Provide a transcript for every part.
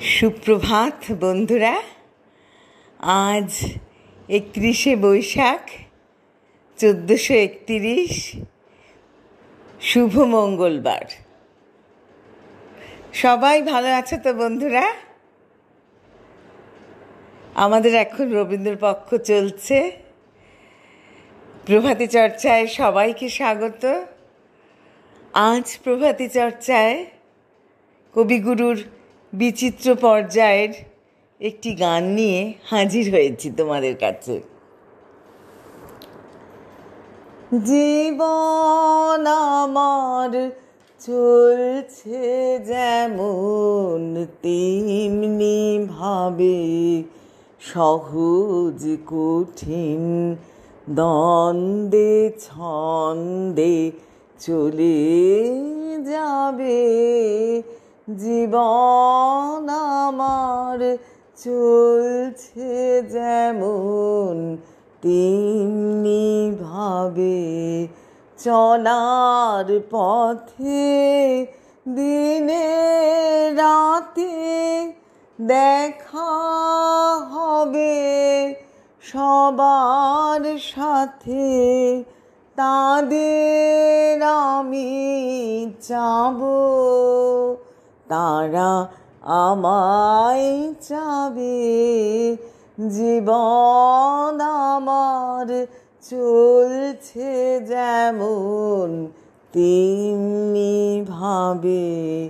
সুপ্রভাত বন্ধুরা। আজ 31শে বৈশাখ 1431, শুভ মঙ্গলবার। সবাই ভালো আছে তো বন্ধুরা? আমাদের এখন রবীন্দ্রপক্ষ চলছে। প্রভাতী চর্চায় সবাইকে স্বাগত। আজ প্রভাতী চর্চায় কবিগুরুর বিচিত্র পর্যায়ের একটি গান নিয়ে হাজির হয়েছি তোমাদের কাছে। জীবন আমার চলছে যেমন তেমনি ভাবে, সহজ কঠিন দ্বন্দ্বে ছন্দে চলে যাবে। জীবন আমার চলছে যেমন তেমনি ভাবে, চলার পথে দিনে রাতে দেখা হবে সবার সাথে, তাদের আমি চাবো, তারা আমায় চাবে। জীবন আমার চলছে যেমন তেমনি ভাবে,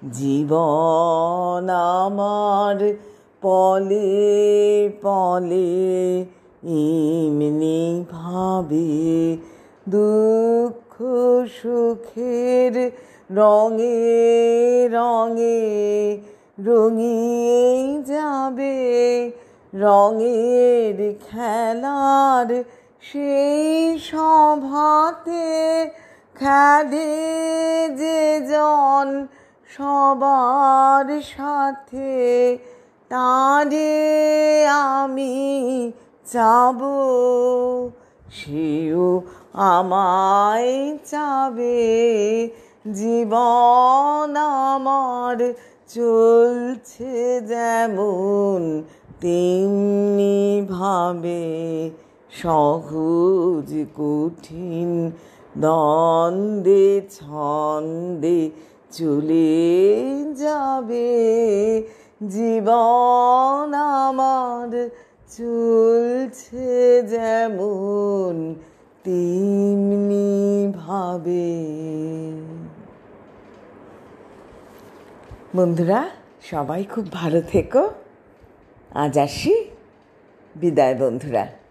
জীবন আমার পলে পলে এমনি ভাবে, দুঃখ সুখের রঙে রঙে রঙিয়ে যাবে। রঙের খেলার সেই সভাতে খেলে যে জন সবার সাথে, তারে আমি চাবো, সেও আমায় চাবে। জীবন আমার চলছে যেমন তেমনি ভাবে, সহজ কঠিন দ্বন্দ্বে ছন্দে চলে যাবে। জীবন আমার চলছে যেমন তেমনি ভাবে। বন্ধুরা, সবাই খুব ভালো থেকো। আজ আসি, বিদায় বন্ধুরা।